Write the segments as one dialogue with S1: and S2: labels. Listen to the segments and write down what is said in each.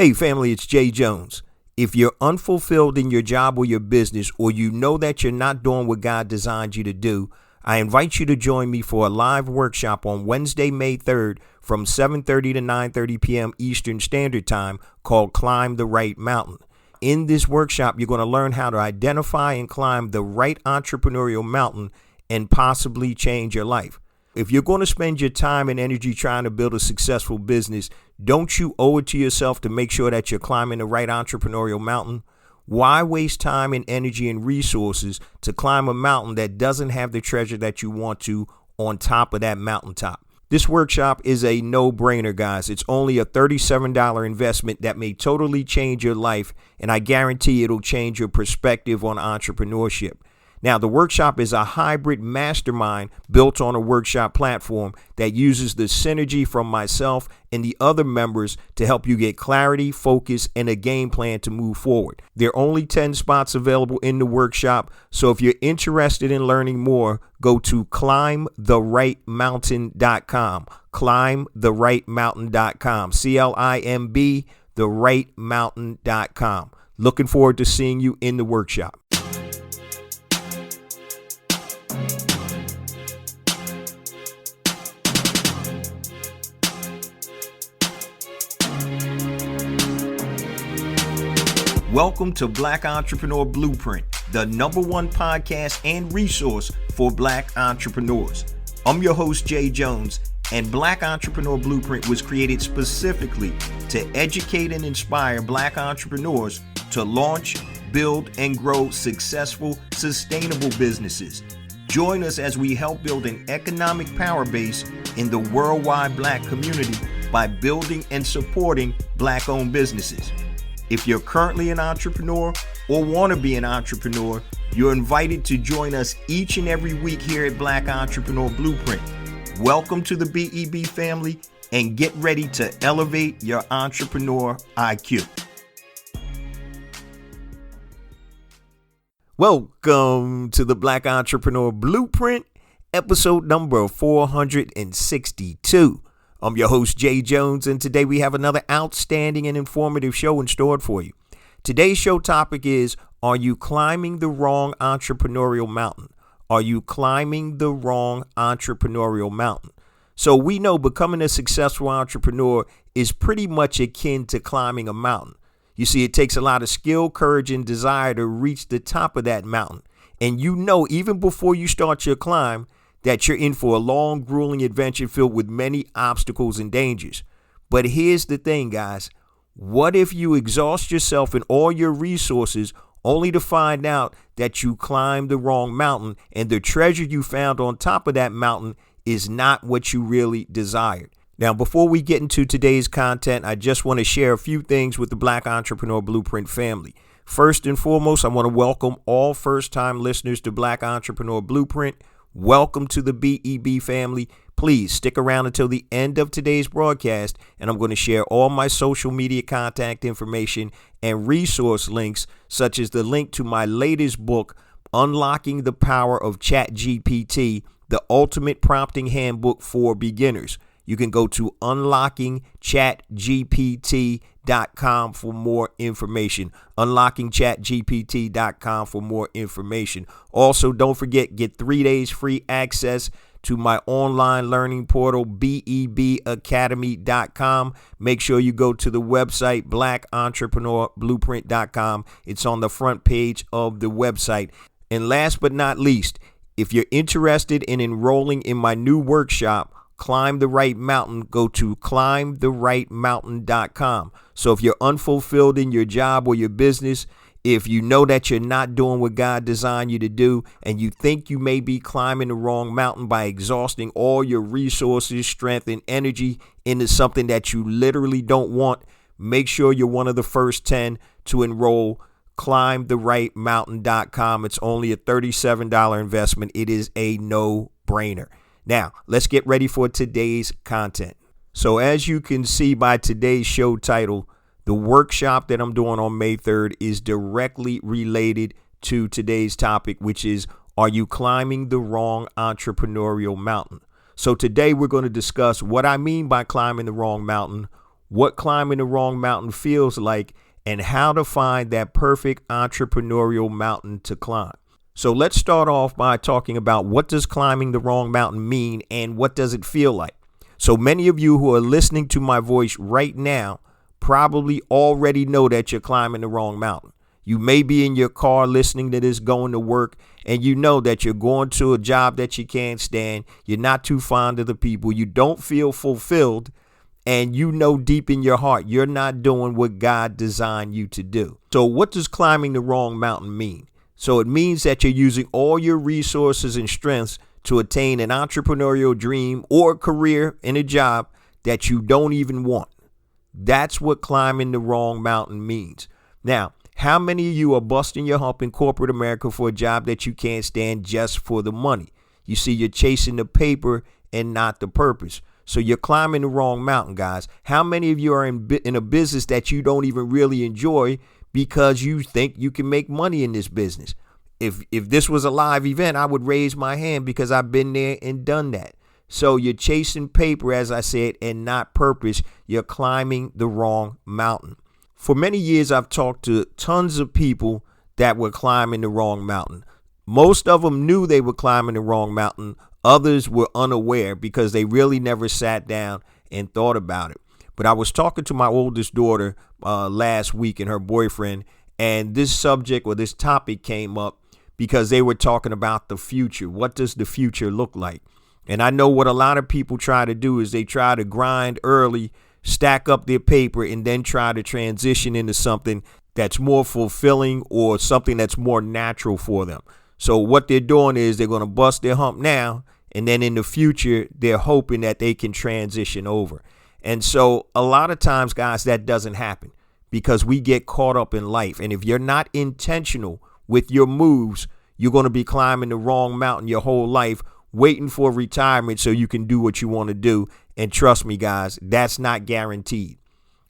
S1: Hey family, it's Jay Jones. If you're unfulfilled in your job or your business, or you know that you're not doing what God designed you to do, I invite you to join me for a live workshop on Wednesday, May 3rd from 7:30 to 9:30 p.m. Eastern Standard Time called Climb the Right Mountain. In this workshop, you're going to learn how to identify and climb the right entrepreneurial mountain and possibly change your life. If you're going to spend your time and energy trying to build a successful business, don't you owe it to yourself to make sure that you're climbing the right entrepreneurial mountain? Why waste time and energy and resources to climb a mountain that doesn't have the treasure that you want to on top of that mountaintop? This workshop is a no-brainer, guys. It's only a $37 investment that may totally change your life, and I guarantee it'll change your perspective on entrepreneurship. Now, the workshop is a hybrid mastermind built on a workshop platform that uses the synergy from myself and the other members to help you get clarity, focus, and a game plan to move forward. There are only 10 spots available in the workshop, so if you're interested in learning more, go to climbtherightmountain.com, climbtherightmountain.com, CLIMB, therightmountain.com. Looking forward to seeing you in the workshop. Welcome to Black Entrepreneur Blueprint, the #1 podcast and resource for Black entrepreneurs. I'm your host, Jay Jones, and Black Entrepreneur Blueprint was created specifically to educate and inspire Black entrepreneurs to launch, build, and grow successful, sustainable businesses. Join us as we help build an economic power base in the worldwide Black community by building and supporting Black-owned businesses. If you're currently an entrepreneur or want to be an entrepreneur, you're invited to join us each and every week here at Black Entrepreneur Blueprint. Welcome to the BEB family and get ready to elevate your entrepreneur IQ. Welcome to the Black Entrepreneur Blueprint, episode number 462. I'm your host, Jay Jones, and today we have another outstanding and informative show in store for you. Today's show topic is, are you climbing the wrong entrepreneurial mountain? Are you climbing the wrong entrepreneurial mountain? So we know becoming a successful entrepreneur is pretty much akin to climbing a mountain. You see, it takes a lot of skill, courage, and desire to reach the top of that mountain. And you know, even before you start your climb, that you're in for a long, grueling adventure filled with many obstacles and dangers. But here's the thing, guys. What if you exhaust yourself and all your resources only to find out that you climbed the wrong mountain and the treasure you found on top of that mountain is not what you really desired? Now, before we get into today's content, I just want to share a few things with the Black Entrepreneur Blueprint family. First and foremost, I want to welcome all first-time listeners to Black Entrepreneur Blueprint. Welcome to the BEB family. Please stick around until the end of today's broadcast, and I'm going to share all my social media contact information and resource links, such as the link to my latest book, Unlocking the Power of ChatGPT, the Ultimate Prompting Handbook for Beginners. You can go to unlockingchatgpt.com for more information. Unlockingchatgpt.com for more information. Also, don't forget, get 3 days free access to my online learning portal, bebacademy.com. Make sure you go to the website, blackentrepreneurBlueprint.com. It's on the front page of the website. And last but not least, if you're interested in enrolling in my new workshop, Climb the Right Mountain, go to climbtherightmountain.com. So if you're unfulfilled in your job or your business, if you know that you're not doing what God designed you to do, and you think you may be climbing the wrong mountain by exhausting all your resources, strength, and energy into something that you literally don't want, make sure you're one of the first 10 to enroll. climbtherightmountain.com. It's only a $37 investment. It is a no-brainer. Now, let's get ready for today's content. So as you can see by today's show title, the workshop that I'm doing on May 3rd is directly related to today's topic, which is, are you climbing the wrong entrepreneurial mountain? So today we're going to discuss what I mean by climbing the wrong mountain, what climbing the wrong mountain feels like, and how to find that perfect entrepreneurial mountain to climb. So let's start off by talking about what does climbing the wrong mountain mean and what does it feel like. So many of you who are listening to my voice right now probably already know that you're climbing the wrong mountain. You may be in your car listening to this going to work, and you know that you're going to a job that you can't stand. You're not too fond of the people. You don't feel fulfilled, and you know deep in your heart you're not doing what God designed you to do. So what does climbing the wrong mountain mean? So it means that you're using all your resources and strengths to attain an entrepreneurial dream or career in a job that you don't even want. That's what climbing the wrong mountain means. Now, how many of you are busting your hump in corporate America for a job that you can't stand just for the money? You see, you're chasing the paper and not the purpose. So you're climbing the wrong mountain, guys. How many of you are in a business that you don't even really enjoy because you think you can make money in this business? If this was a live event, I would raise my hand because I've been there and done that. So you're chasing paper, as I said, and not purpose. You're climbing the wrong mountain. For many years, I've talked to tons of people that were climbing the wrong mountain. Most of them knew they were climbing the wrong mountain. Others were unaware because they really never sat down and thought about it. But I was talking to my oldest daughter last week and her boyfriend, and this subject or this topic came up because they were talking about the future. What does the future look like? And I know what a lot of people try to do is they try to grind early, stack up their paper, and then try to transition into something that's more fulfilling or something that's more natural for them. So what they're doing is they're going to bust their hump now, and then in the future, they're hoping that they can transition over. And so a lot of times, guys, that doesn't happen because we get caught up in life. And if you're not intentional with your moves, you're going to be climbing the wrong mountain your whole life, waiting for retirement so you can do what you want to do. And trust me, guys, that's not guaranteed.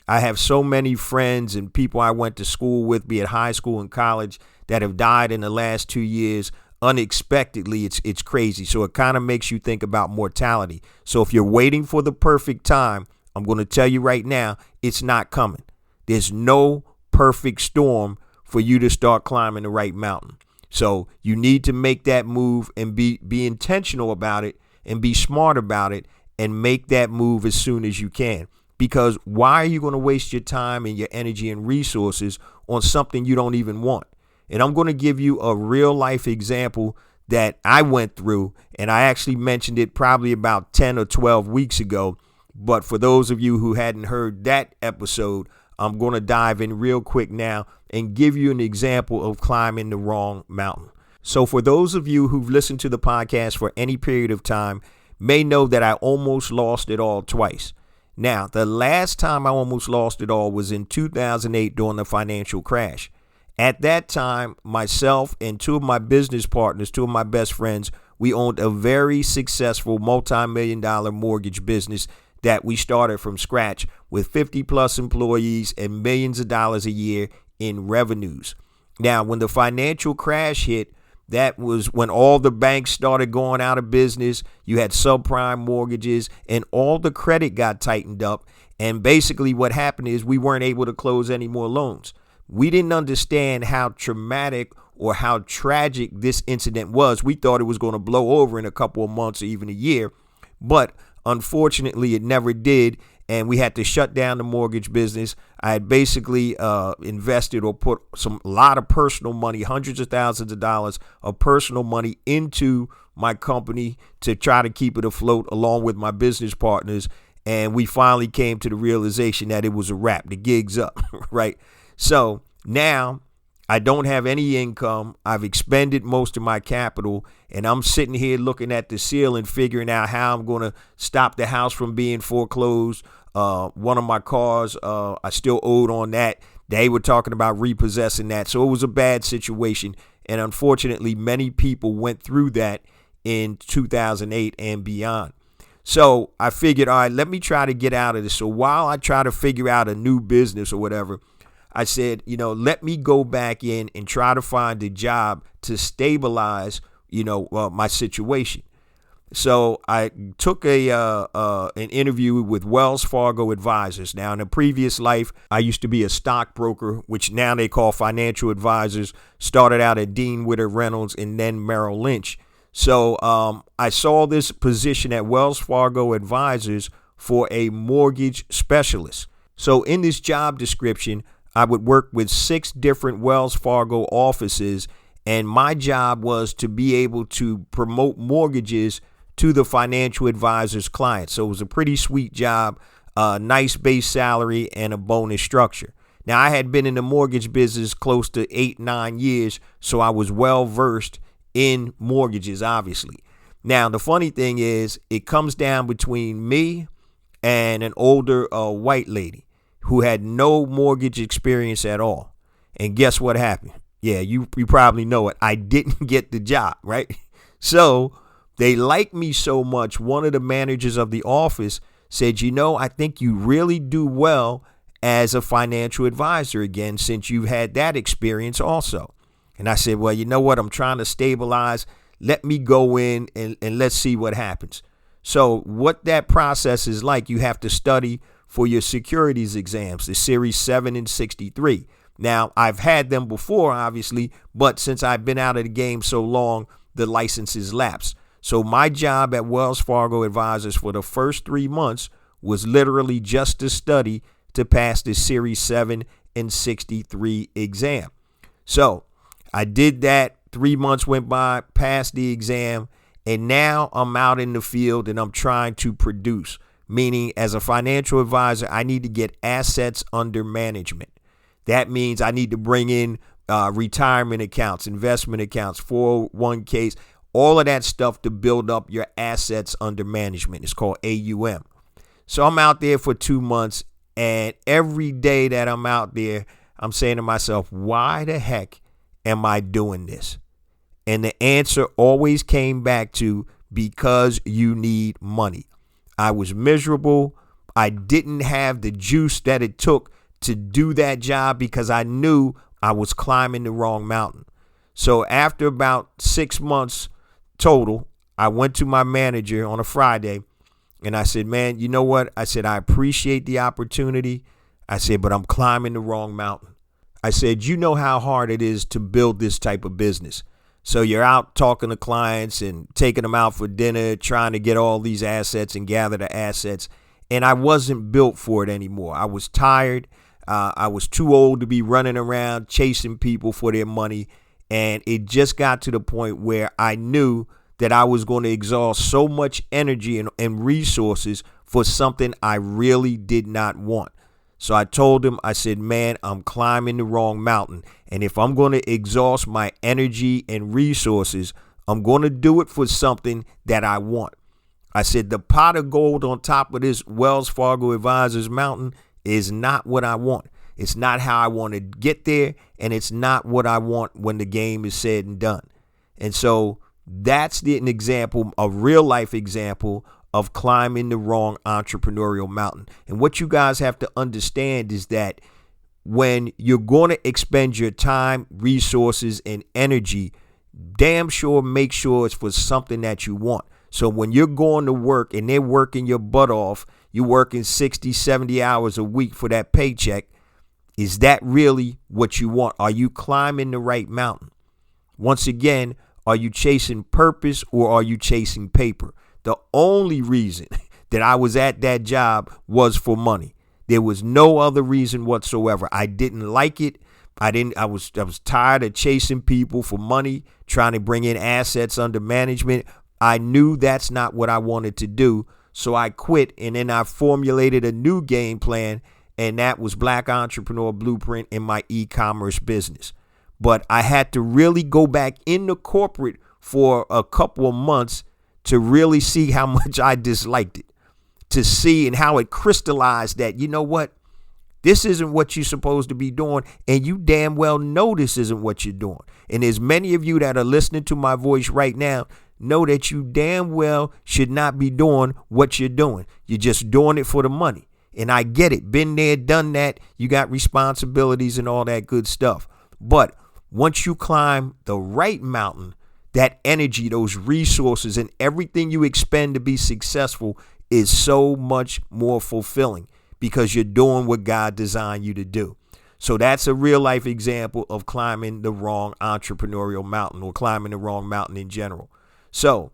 S1: I have so many friends and people I went to school with, be it high school and college, that have died in the last 2 years unexpectedly. It's crazy. So it kind of makes you think about mortality. So if you're waiting for the perfect time, I'm going to tell you right now, it's not coming. There's no perfect storm for you to start climbing the right mountain. So you need to make that move and be intentional about it and be smart about it and make that move as soon as you can. Because why are you going to waste your time and your energy and resources on something you don't even want? And I'm going to give you a real life example that I went through, and I actually mentioned it probably about 10 or 12 weeks ago. But for those of you who hadn't heard that episode, I'm going to dive in real quick now and give you an example of climbing the wrong mountain. So for those of you who've listened to the podcast for any period of time, may know that I almost lost it all twice. Now, the last time I almost lost it all was in 2008 during the financial crash. At that time, myself and two of my business partners, two of my best friends, we owned a very successful multi-million-dollar mortgage business that we started from scratch with 50 plus employees and millions of dollars a year in revenues. Now, when the financial crash hit, that was when all the banks started going out of business. You had subprime mortgages and all the credit got tightened up. And basically what happened is we weren't able to close any more loans. We didn't understand how traumatic or how tragic this incident was. We thought it was going to blow over in a couple of months or even a year. But unfortunately, it never did. And we had to shut down the mortgage business. I had basically invested or put a lot of personal money, hundreds of thousands of dollars of personal money into my company to try to keep it afloat along with my business partners. And we finally came to the realization that it was a wrap. The gig's up, right? So now I don't have any income. I've expended most of my capital, and I'm sitting here looking at the ceiling, figuring out how I'm going to stop the house from being foreclosed. One of my cars, I still owed on that. They were talking about repossessing that. So it was a bad situation. And unfortunately, many people went through that in 2008 and beyond. So I figured, all right, let me try to get out of this. So while I try to figure out a new business or whatever, I said, let me go back in and try to find a job to stabilize, my situation. So I took an interview with Wells Fargo Advisors. Now, in a previous life, I used to be a stockbroker, which now they call financial advisors. Started out at Dean Witter Reynolds and then Merrill Lynch. So I saw this position at Wells Fargo Advisors for a mortgage specialist. So in this job description, I would work with 6 different Wells Fargo offices, and my job was to be able to promote mortgages to the financial advisor's clients. So it was a pretty sweet job, nice base salary, and a bonus structure. Now, I had been in the mortgage business close to 8-9 years, so I was well versed in mortgages, obviously. Now, the funny thing is, it comes down between me and an older white lady who had no mortgage experience at all. And guess what happened? Yeah, you probably know it. I didn't get the job, right? So they liked me so much, one of the managers of the office said, I think you really do well as a financial advisor again, since you've had that experience also. And I said, well, you know what? I'm trying to stabilize. Let me go in and let's see what happens. So what that process is like, you have to study for your securities exams, the Series 7 and 63. Now, I've had them before, obviously, but since I've been out of the game so long, the licenses lapsed. So my job at Wells Fargo Advisors for the first 3 months was literally just to study to pass the Series 7 and 63 exam. So I did that. 3 months went by, passed the exam, and now I'm out in the field and I'm trying to produce. Meaning, as a financial advisor, I need to get assets under management. That means I need to bring in retirement accounts, investment accounts, 401ks, all of that stuff to build up your assets under management. It's called AUM. So I'm out there for 2 months, and every day that I'm out there, I'm saying to myself, why the heck am I doing this? And the answer always came back to, because you need money. I was miserable. I didn't have the juice that it took to do that job because I knew I was climbing the wrong mountain. So after about 6 months total, I went to my manager on a Friday and I said, man, you know what? I said, I appreciate the opportunity. I said, but I'm climbing the wrong mountain. I said, you know how hard it is to build this type of business. So you're out talking to clients and taking them out for dinner, trying to get all these assets and gather the assets. And I wasn't built for it anymore. I was tired. I was too old to be running around chasing people for their money. And it just got to the point where I knew that I was going to exhaust so much energy and resources for something I really did not want. So I told him, I said, man, I'm climbing the wrong mountain. And if I'm going to exhaust my energy and resources, I'm going to do it for something that I want. I said, the pot of gold on top of this Wells Fargo Advisors mountain is not what I want. It's not how I want to get there. And it's not what I want when the game is said and done. And so that's an example, a real life example of climbing the wrong entrepreneurial mountain. And what you guys have to understand is that when you're going to expend your time, resources, and energy, damn sure make sure it's for something that you want. So when you're going to work and they're working your butt off, you're working 60, 70 hours a week for that paycheck, is that really what you want? Are you climbing the right mountain? Once again, are you chasing purpose or are you chasing paper? The only reason that I was at that job was for money. There was no other reason whatsoever. I didn't like it. I was tired of chasing people for money, trying to bring in assets under management. I knew that's not what I wanted to do. So I quit, and then I formulated a new game plan, and that was Black Entrepreneur Blueprint in my e-commerce business. But I had to really go back into corporate for a couple of months to really see how much I disliked it, to see and how it crystallized that, you know what, this isn't what you're supposed to be doing, and you damn well know this isn't what you're doing. And as many of you that are listening to my voice right now know that you damn well should not be doing what you're doing. You're just doing it for the money. And I get it. Been there, done that. You got responsibilities and all that good stuff. But once you climb the right mountain, that energy, those resources, and everything you expend to be successful is so much more fulfilling because you're doing what God designed you to do. So that's a real life example of climbing the wrong entrepreneurial mountain, or climbing the wrong mountain in general. So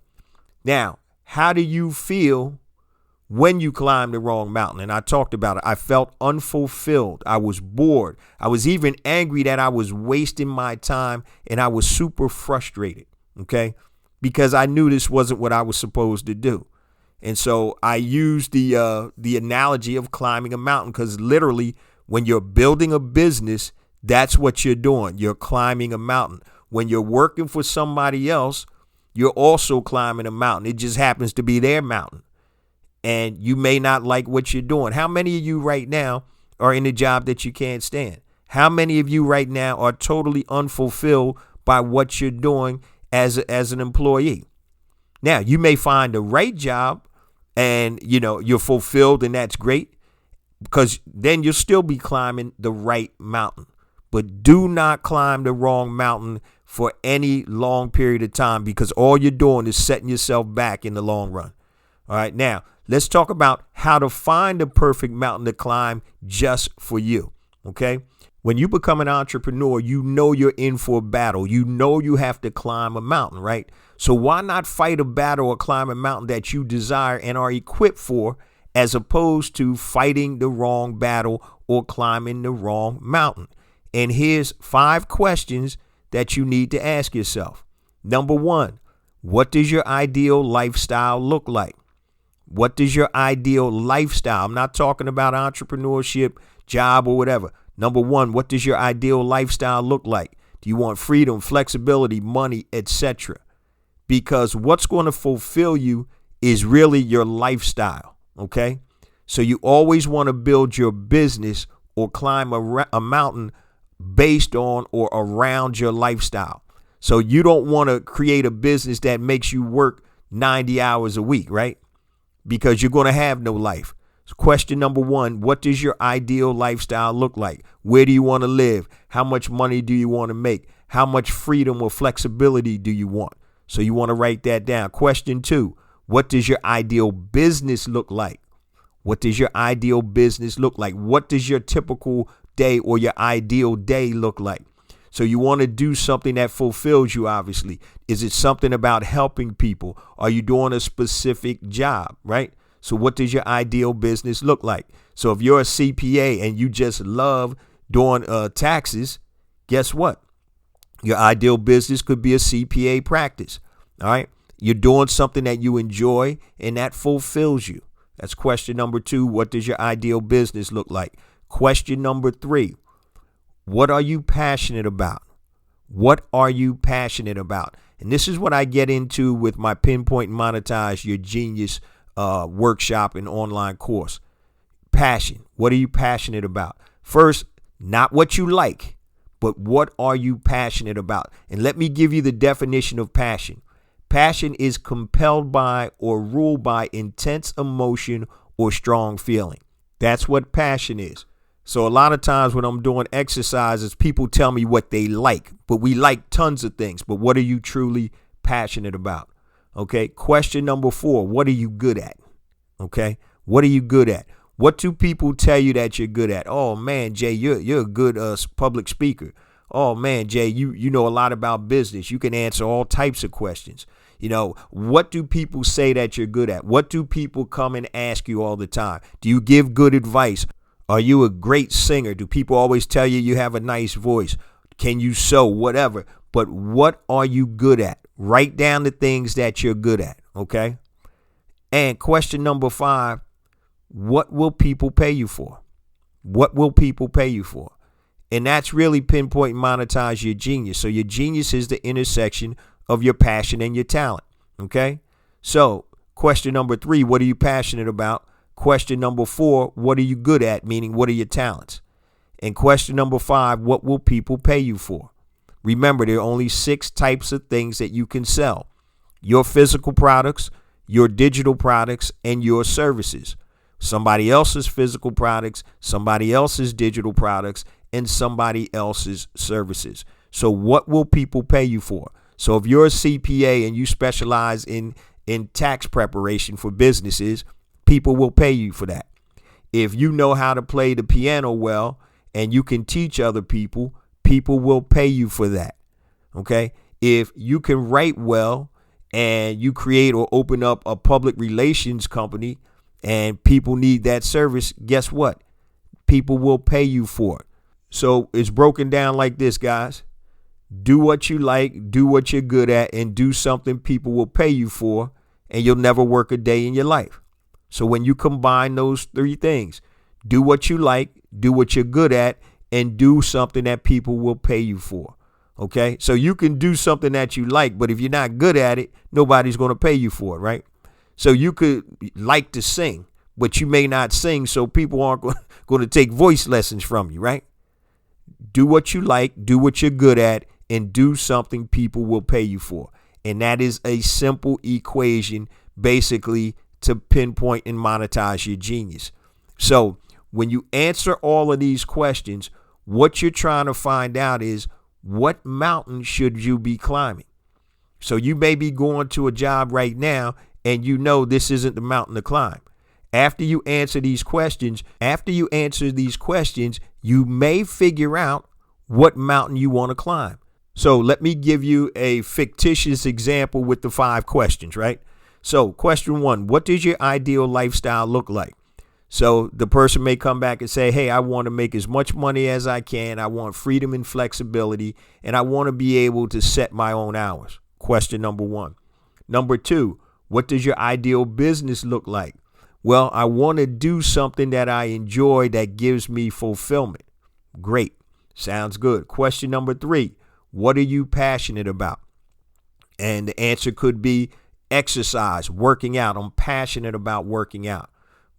S1: now, how do you feel when you climb the wrong mountain? And I talked about it. I felt unfulfilled. I was bored. I was even angry that I was wasting my time, and I was super frustrated. Okay, because I knew this wasn't what I was supposed to do. And so I used the analogy of climbing a mountain, because literally when you're building a business, that's what you're doing. You're climbing a mountain. When you're working for somebody else, you're also climbing a mountain. It just happens to be their mountain. And you may not like what you're doing. How many of you right now are in a job that you can't stand? How many of you right now are totally unfulfilled by what you're doing as an employee? Now, you may find the right job and, you're fulfilled, and that's great, because then you'll still be climbing the right mountain. But do not climb the wrong mountain for any long period of time, because all you're doing is setting yourself back in the long run. All right. Now, let's talk about how to find the perfect mountain to climb just for you. Okay. When you become an entrepreneur, you know you're in for a battle. You know you have to climb a mountain, right? So why not fight a battle or climb a mountain that you desire and are equipped for, as opposed to fighting the wrong battle or climbing the wrong mountain? And here's 5 questions that you need to ask yourself. Number 1, what does your ideal lifestyle look like? What does your ideal lifestyle? I'm not talking about entrepreneurship, job, or whatever. Number 1, what does your ideal lifestyle look like? Do you want freedom, flexibility, money, etc.? Because what's going to fulfill you is really your lifestyle. Okay. So you always want to build your business or climb a mountain based on or around your lifestyle. So you don't want to create a business that makes you work 90 hours a week, right? Because you're going to have no life. So question number 1, what does your ideal lifestyle look like? Where do you want to live? How much money do you want to make? How much freedom or flexibility do you want? So you want to write that down. Question 2, what does your ideal business look like? What does your ideal business look like? What does your typical day or your ideal day look like? So you want to do something that fulfills you, obviously. Is it something about helping people? Are you doing a specific job, right? So what does your ideal business look like? So if you're a CPA and you just love doing taxes, guess what? Your ideal business could be a CPA practice. All right. You're doing something that you enjoy and that fulfills you. That's question number 2. What does your ideal business look like? Question number 3. What are you passionate about? What are you passionate about? And this is what I get into with my Pinpoint and Monetize Your Genius workshop and online course. Passion. What are you passionate about? First, not what you like, but what are you passionate about? And let me give you the definition of passion. Passion is compelled by or ruled by intense emotion or strong feeling. That's what passion is. So a lot of times when I'm doing exercises, people tell me what they like, but we like tons of things. But what are you truly passionate about? Okay. Question number 4, what are you good at? Okay. What are you good at? What do people tell you that you're good at? Oh man, Jay, you're a good public speaker. Oh man, Jay, you know a lot about business. You can answer all types of questions. What do people say that you're good at? What do people come and ask you all the time? Do you give good advice? Are you a great singer? Do people always tell you you have a nice voice? Can you sew? Whatever. But what are you good at? Write down the things that you're good at. Okay. And question number 5, what will people pay you for? What will people pay you for? And that's really pinpoint and monetize your genius. So your genius is the intersection of your passion and your talent. Okay. So question number 3, what are you passionate about? Question number 4, what are you good at? Meaning, what are your talents? And question number 5, what will people pay you for? Remember, there are only 6 types of things that you can sell: your physical products, your digital products, and your services. Somebody else's physical products, somebody else's digital products, and somebody else's services. So what will people pay you for? So if you're a CPA and you specialize in tax preparation for businesses, people will pay you for that. If you know how to play the piano well and you can teach other people, people will pay you for that. Okay? If you can write well and you create or open up a public relations company and people need that service, guess what? People will pay you for it. So it's broken down like this, guys. Do what you like, do what you're good at, and do something people will pay you for, and you'll never work a day in your life. So when you combine those three things, do what you like, do what you're good at, and do something that people will pay you for. Okay? So you can do something that you like, but if you're not good at it, nobody's going to pay you for it, right? So you could like to sing, but you may not sing, so people aren't going to take voice lessons from you, right? Do what you like, do what you're good at, and do something people will pay you for. And that is a simple equation, basically, to pinpoint and monetize your genius. So when you answer all of these questions, what you're trying to find out is, what mountain should you be climbing? So you may be going to a job right now and you know this isn't the mountain to climb. After you answer these questions, you may figure out what mountain you want to climb. So let me give you a fictitious example with the 5 questions, right? So question 1, what does your ideal lifestyle look like? So the person may come back and say, hey, I want to make as much money as I can. I want freedom and flexibility, and I want to be able to set my own hours. Question number 1. Number 2, what does your ideal business look like? Well, I want to do something that I enjoy that gives me fulfillment. Great. Sounds good. Question number 3, what are you passionate about? And the answer could be exercise, working out. I'm passionate about working out.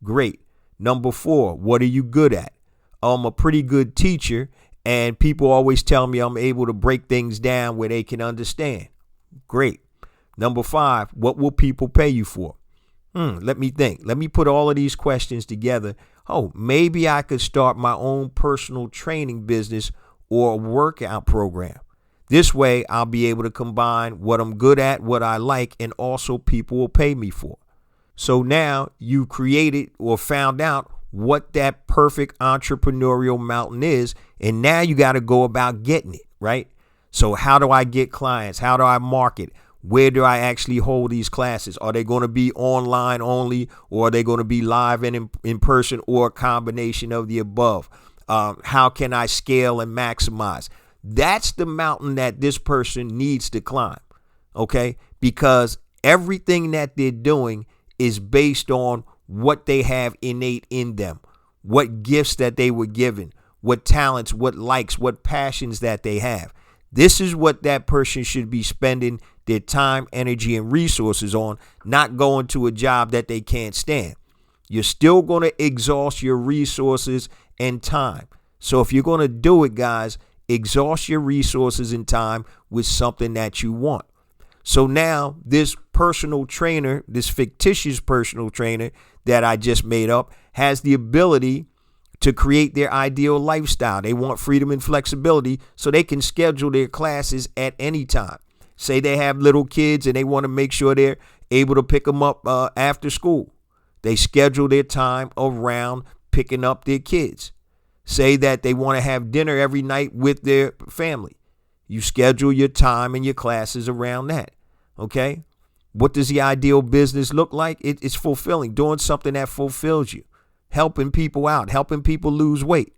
S1: Great. Number 4, what are you good at? I'm a pretty good teacher, and people always tell me I'm able to break things down where they can understand. Great. Number 5, what will people pay you for? Let me think. Let me put all of these questions together. Oh, maybe I could start my own personal training business or a workout program. This way, I'll be able to combine what I'm good at, what I like, and also people will pay me for. So now you created or found out what that perfect entrepreneurial mountain is, and now you got to go about getting it, right? So how do I get clients? How do I market? Where do I actually hold these classes? Are they going to be online only, or are they going to be live and in person, or a combination of the above? How can I scale and maximize? That's the mountain that this person needs to climb, okay? Because everything that they're doing is based on what they have innate in them, what gifts that they were given, what talents, what likes, what passions that they have. This is what that person should be spending their time, energy, and resources on, not going to a job that they can't stand. You're still going to exhaust your resources and time. So if you're going to do it, guys, exhaust your resources and time with something that you want. So now this personal trainer, this fictitious personal trainer that I just made up, has the ability to create their ideal lifestyle. They want freedom and flexibility, so they can schedule their classes at any time. Say they have little kids and they want to make sure they're able to pick them up after school. They schedule their time around picking up their kids. Say that they want to have dinner every night with their family. You schedule your time and your classes around that. Okay? What does the ideal business look like? It's fulfilling, doing something that fulfills you, helping people out, helping people lose weight.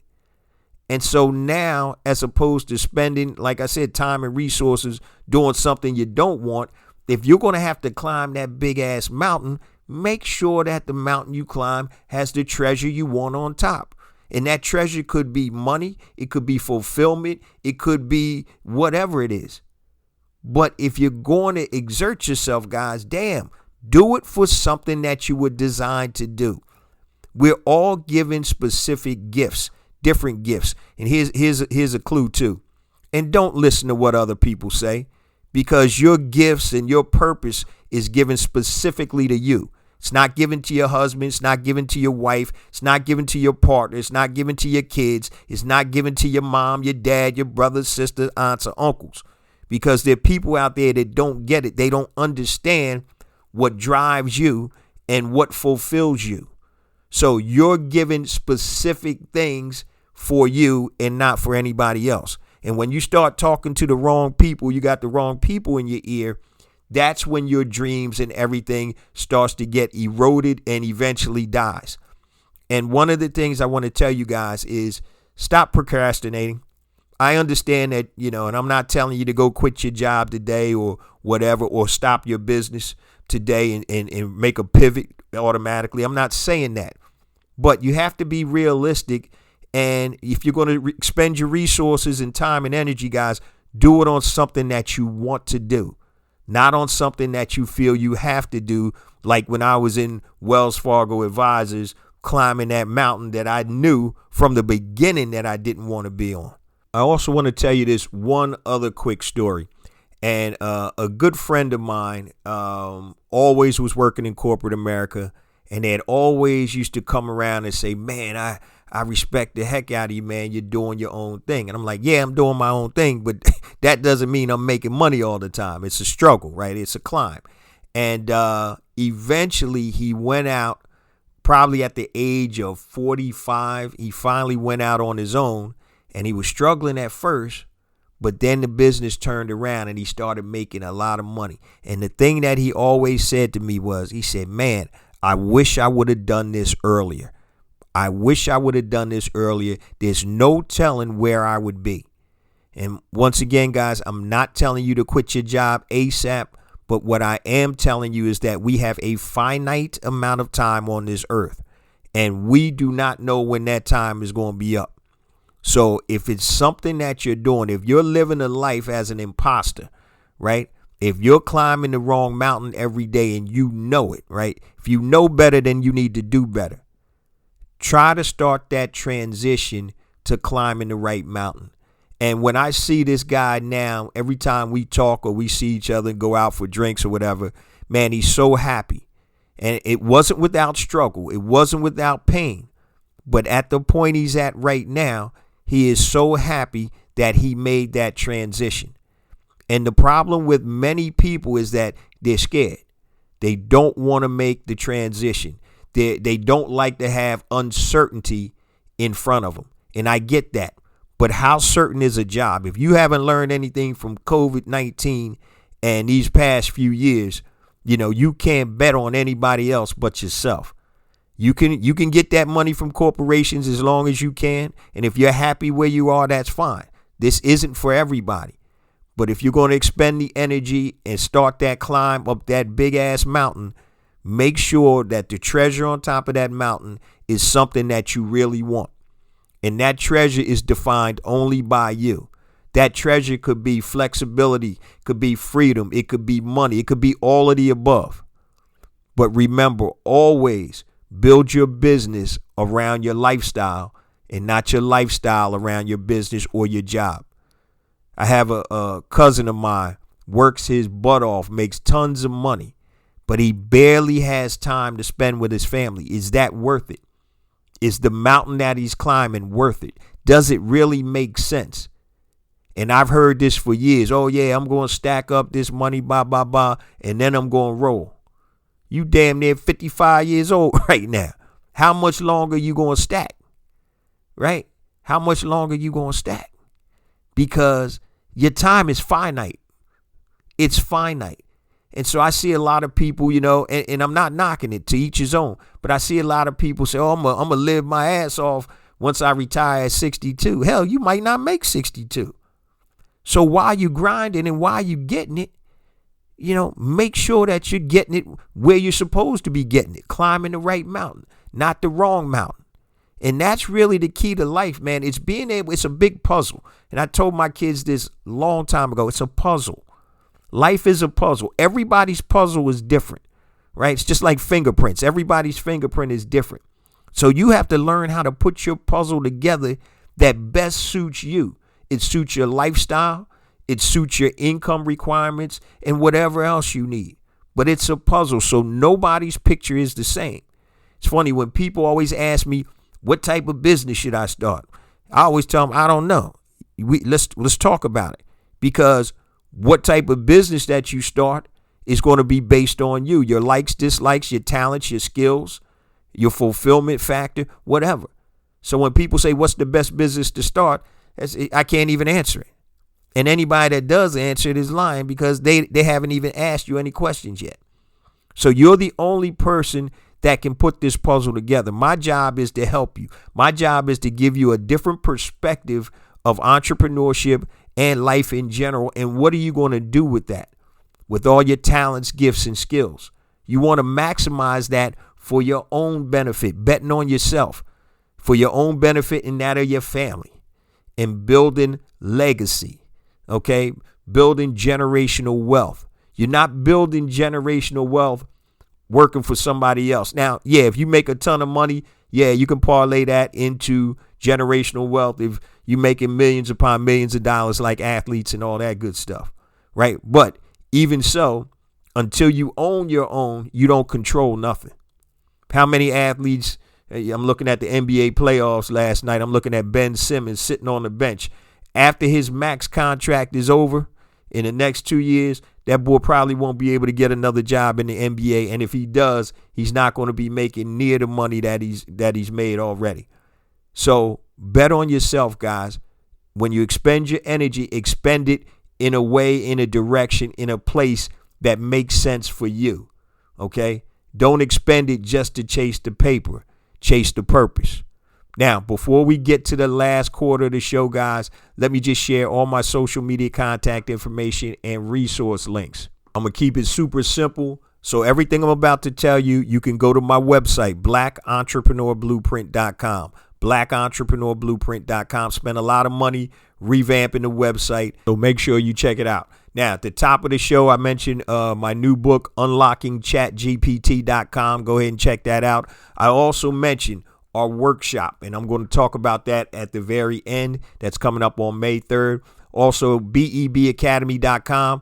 S1: And so now, as opposed to spending, like I said, time and resources doing something you don't want, if you're going to have to climb that big ass mountain, make sure that the mountain you climb has the treasure you want on top. And that treasure could be money, it could be fulfillment, it could be whatever it is. But if you're going to exert yourself, guys, damn, do it for something that you were designed to do. We're all given specific gifts, different gifts. And here's a clue too. And don't listen to what other people say, because your gifts and your purpose is given specifically to you. It's not given to your husband. It's not given to your wife. It's not given to your partner. It's not given to your kids. It's not given to your mom, your dad, your brothers, sisters, aunts, or uncles. because there are people out there that don't get it. They don't understand what drives you and what fulfills you. So you're given specific things for you and not for anybody else. And when you start talking to the wrong people, you got the wrong people in your ear, that's when your dreams and everything starts to get eroded and eventually dies. And one of the things I want to tell you guys is stop procrastinating. I understand that, and I'm not telling you to go quit your job today or whatever, or stop your business today and make a pivot automatically. I'm not saying that. But you have to be realistic. And if you're going to expend your resources and time and energy, guys, do it on something that you want to do, not on something that you feel you have to do. Like when I was in Wells Fargo Advisors, climbing that mountain that I knew from the beginning that I didn't want to be on. I also want to tell you this one other quick story. And a good friend of mine always was working in corporate America, and they had always used to come around and say, man, I respect the heck out of you, man. You're doing your own thing. And I'm like, yeah, I'm doing my own thing, but that doesn't mean I'm making money all the time. It's a struggle, right? It's a climb. And eventually he went out, probably at the age of 45. He finally went out on his own, and he was struggling at first, but then the business turned around and he started making a lot of money. And the thing that he always said to me was, he said, man, I wish I would have done this earlier. I wish I would have done this earlier. There's no telling where I would be. And once again, guys, I'm not telling you to quit your job ASAP, but what I am telling you is that we have a finite amount of time on this earth, and we do not know when that time is going to be up. So if it's something that you're doing, if you're living a life as an imposter, right? If you're climbing the wrong mountain every day and you know it, right? If you know better, then you need to do better. Try to start that transition to climbing the right mountain. And when I see this guy now, every time we talk or we see each other and go out for drinks or whatever, man, he's so happy. And it wasn't without struggle. It wasn't without pain. But at the point he's at right now, he is so happy that he made that transition. And the problem with many people is that they're scared. They don't want to make the transition. They don't like to have uncertainty in front of them. And I get that. But how certain is a job? If you haven't learned anything from COVID-19 and these past few years, you can't bet on anybody else but yourself. You can get that money from corporations as long as you can. And if you're happy where you are, that's fine. This isn't for everybody. But if you're going to expend the energy and start that climb up that big ass mountain, make sure that the treasure on top of that mountain is something that you really want. And that treasure is defined only by you. That treasure could be flexibility, could be freedom, it could be money, it could be all of the above. But remember, always build your business around your lifestyle and not your lifestyle around your business or your job. I have a cousin of mine, works his butt off, makes tons of money, but he barely has time to spend with his family. Is that worth it? Is the mountain that he's climbing worth it? Does it really make sense? And I've heard this for years. Oh, yeah, I'm going to stack up this money, blah, blah, blah, and then I'm going to roll. You damn near 55 years old right now. How much longer you going to stack? Right? How much longer you going to stack? Because your time is finite. It's finite. And so I see a lot of people, and I'm not knocking it, to each his own, but I see a lot of people say, oh, I'm going to live my ass off once I retire at 62. Hell, you might not make 62. So while you grinding and while you getting it, make sure that you're getting it where you're supposed to be getting it, climbing the right mountain, not the wrong mountain. And that's really the key to life, man. It's a big puzzle. And I told my kids this a long time ago. It's a puzzle. Life is a puzzle. Everybody's puzzle is different, right? It's just like fingerprints. Everybody's fingerprint is different. So you have to learn how to put your puzzle together that best suits you. It suits your lifestyle. It suits your income requirements and whatever else you need. But it's a puzzle. So nobody's picture is the same. It's funny when people always ask me, what type of business should I start? I always tell them, I don't know. Let's talk about it, because What type of business that you start is going to be based on you, your likes, dislikes, your talents, your skills, your fulfillment factor, whatever. So when people say, what's the best business to start? I can't even answer it. And anybody that does answer it is lying because they haven't even asked you any questions yet. So you're the only person that can put this puzzle together. My job is to help you. My job is to give you a different perspective of entrepreneurship and life in general. And what are you going to do with that? With all your talents, gifts, and skills. You want to maximize that for your own benefit, betting on yourself, for your own benefit and that of your family, and building legacy, okay? Building generational wealth. You're not building generational wealth working for somebody else. Now, yeah, if you make a ton of money, yeah, you can parlay that into generational wealth if you're making millions upon millions of dollars like athletes and all that good stuff, right? But even so, until you own your own, you don't control nothing. How many athletes, I'm looking at the NBA playoffs last night, I'm looking at Ben Simmons sitting on the bench. After his max contract is over in the next 2 years, that boy probably won't be able to get another job in the NBA. And if he does, he's not going to be making near the money that he's made already. So bet on yourself, guys. When you expend your energy, expend it in a way, in a direction, in a place that makes sense for you. Okay? Don't expend it just to chase the paper. Chase the purpose. Now, before we get to the last quarter of the show, guys, let me just share all my social media contact information and resource links. I'm going to keep it super simple. So everything I'm about to tell you, you can go to my website, blackentrepreneurblueprint.com. blackentrepreneurblueprint.com. Spent a lot of money revamping the website, so make sure you check it out. Now, at the top of the show, I mentioned my new book, UnlockingChatGPT.com. Go ahead and check that out. I also mentioned our workshop, and I'm going to talk about that at the very end. That's coming up on May 3rd. Also, BEBacademy.com.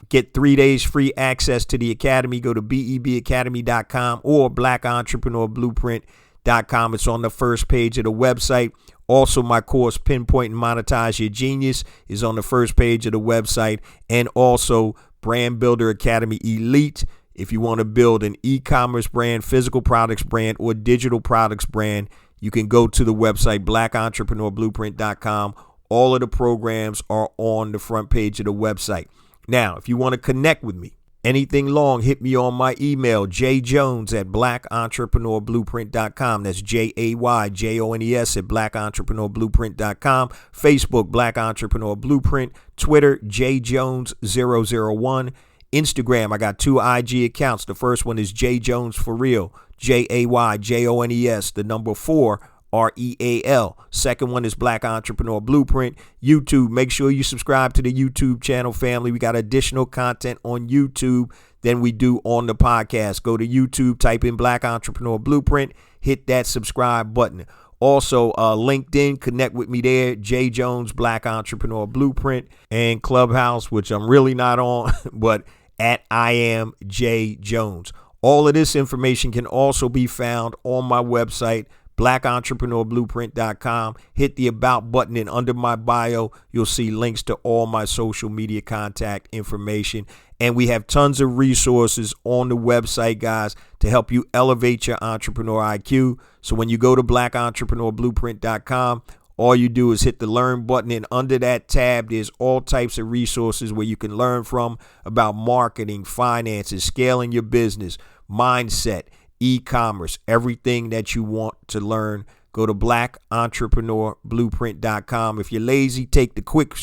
S1: Get 3 days free access to the academy. Go to BEBacademy.com or blackentrepreneurblueprint.com. It's on the first page of the website. Also, my course, Pinpoint and Monetize Your Genius, is on the first page of the website. And also, Brand Builder Academy Elite. If you want to build an e-commerce brand, physical products brand, or digital products brand, you can go to the website, blackentrepreneurblueprint.com. All of the programs are on the front page of the website. Now, if you want to connect with me, anything long, hit me on my email, jjones@blackentrepreneurblueprint.com. That's JAYJONES at blackentrepreneurblueprint.com. Facebook, Black Entrepreneur Blueprint. Twitter, jjones001. Instagram, I got 2 IG accounts. The first one is jjones for real, JAYJONES, the number 4, REAL. Second one is Black Entrepreneur Blueprint. YouTube, make sure you subscribe to the YouTube channel, family. We got additional content on YouTube than we do on the podcast. Go to YouTube, type in Black Entrepreneur Blueprint, hit that subscribe button. Also, LinkedIn, connect with me there, J Jones, Black Entrepreneur Blueprint, and Clubhouse, which I'm really not on, but at I am J Jones. All of this information can also be found on my website, blackentrepreneurblueprint.com. Hit the About button, and under my bio, you'll see links to all my social media contact information. And we have tons of resources on the website, guys, to help you elevate your entrepreneur IQ. So when you go to blackentrepreneurblueprint.com, all you do is hit the Learn button, and under that tab, there's all types of resources where you can learn from about marketing, finances, scaling your business, mindset, e-commerce, everything that you want to learn. Go to blackentrepreneurblueprint.com. If you're lazy, take the quick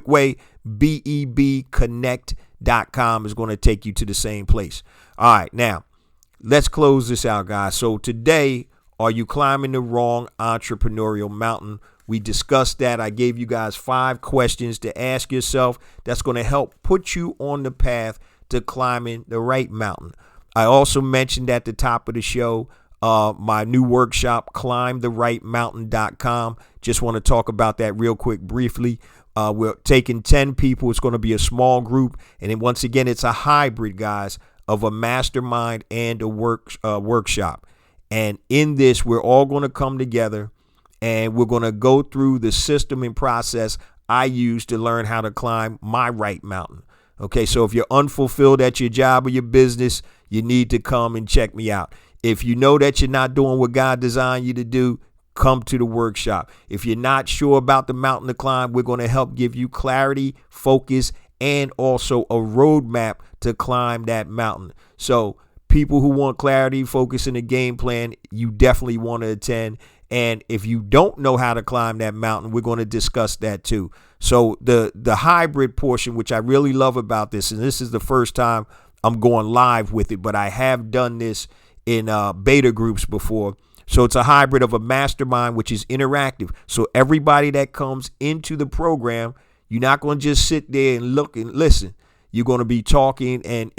S1: way. BEBconnect.com is going to take you to the same place. All right, now let's close this out, guys. So today, are you climbing the wrong entrepreneurial mountain? We discussed that. I gave you guys 5 questions to ask yourself that's going to help put you on the path to climbing the right mountain. I also mentioned at the top of the show my new workshop, climbtherightmountain.com. Just want to talk about that real quick briefly. We're taking 10 people. It's going to be a small group. And then once again, it's a hybrid, guys, of a mastermind and a workshop. And in this, we're all going to come together and we're going to go through the system and process I use to learn how to climb my right mountain. Okay, so if you're unfulfilled at your job or your business, you need to come and check me out. If you know that you're not doing what God designed you to do, come to the workshop. If you're not sure about the mountain to climb, we're going to help give you clarity, focus, and also a roadmap to climb that mountain. So people who want clarity, focus, and a game plan, you definitely want to attend. And if you don't know how to climb that mountain, we're going to discuss that too. So the hybrid portion, which I really love about this, and this is the first time I'm going live with it, but I have done this in beta groups before. So it's a hybrid of a mastermind, which is interactive. So everybody that comes into the program, you're not going to just sit there and look and listen. You're going to be talking and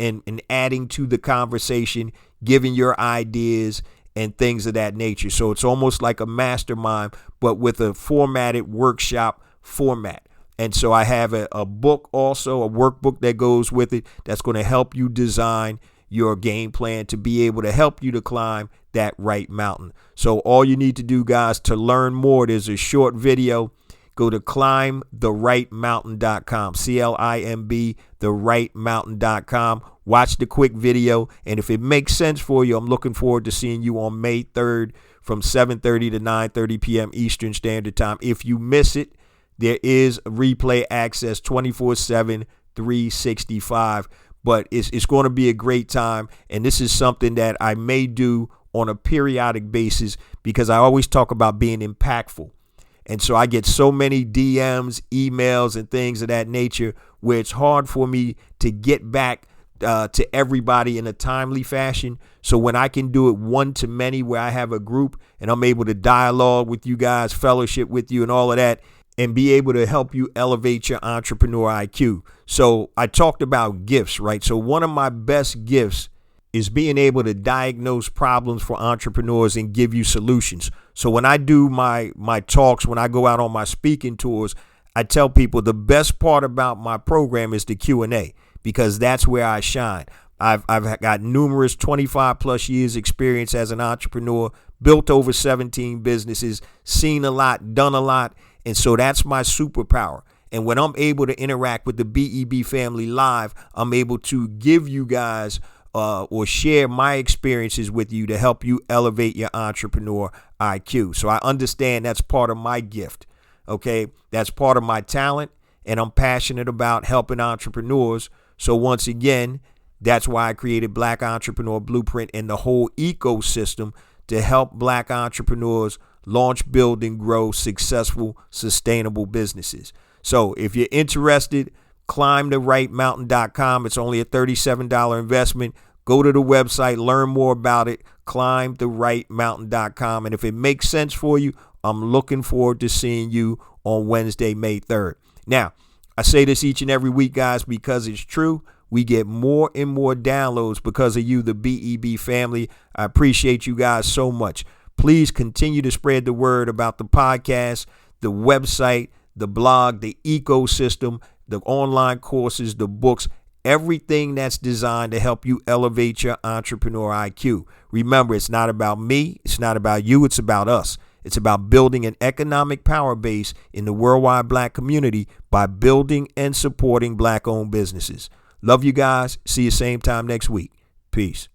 S1: adding to the conversation, giving your ideas and things of that nature. So it's almost like a mastermind, but with a formatted workshop format. And so I have a book also, a workbook that goes with it that's going to help you design your game plan to be able to help you to climb that right mountain. So all you need to do, guys, to learn more, there's a short video. Go to climbtherightmountain.com, CLIMB, therightmountain.com. Watch the quick video. And if it makes sense for you, I'm looking forward to seeing you on May 3rd from 7:30 to 9:30 p.m. Eastern Standard Time. If you miss it, there is replay access 24/7, 365. But it's going to be a great time. And this is something that I may do on a periodic basis because I always talk about being impactful. And so I get so many DMs, emails, and things of that nature where it's hard for me to get back to everybody in a timely fashion. So when I can do it one to many, where I have a group and I'm able to dialogue with you guys, fellowship with you and all of that, and be able to help you elevate your entrepreneur IQ. So I talked about gifts, right? So one of my best gifts is being able to diagnose problems for entrepreneurs and give you solutions. So when I do my talks, when I go out on my speaking tours, I tell people the best part about my program is the Q&A, because that's where I shine. I've got numerous 25 plus years experience as an entrepreneur, built over 17 businesses, seen a lot, done a lot. And so that's my superpower. And when I'm able to interact with the BEB family live, I'm able to give you guys or share my experiences with you to help you elevate your entrepreneur IQ. So I understand that's part of my gift. Okay, that's part of my talent, and I'm passionate about helping entrepreneurs. So once again, that's why I created Black Entrepreneur Blueprint and the whole ecosystem to help Black entrepreneurs launch, build, and grow successful, sustainable businesses. So if you're interested, climbtherightmountain.com. It's only a $37 investment. Go to the website, learn more about it, climbtherightmountain.com. And if it makes sense for you, I'm looking forward to seeing you on Wednesday, May 3rd. Now, I say this each and every week, guys, because it's true. We get more and more downloads because of you, the BEB family. I appreciate you guys so much. Please continue to spread the word about the podcast, the website, the blog, the ecosystem, the online courses, the books, everything that's designed to help you elevate your entrepreneur IQ. Remember, it's not about me. It's not about you. It's about us. It's about building an economic power base in the worldwide Black community by building and supporting Black-owned businesses. Love you guys. See you same time next week. Peace.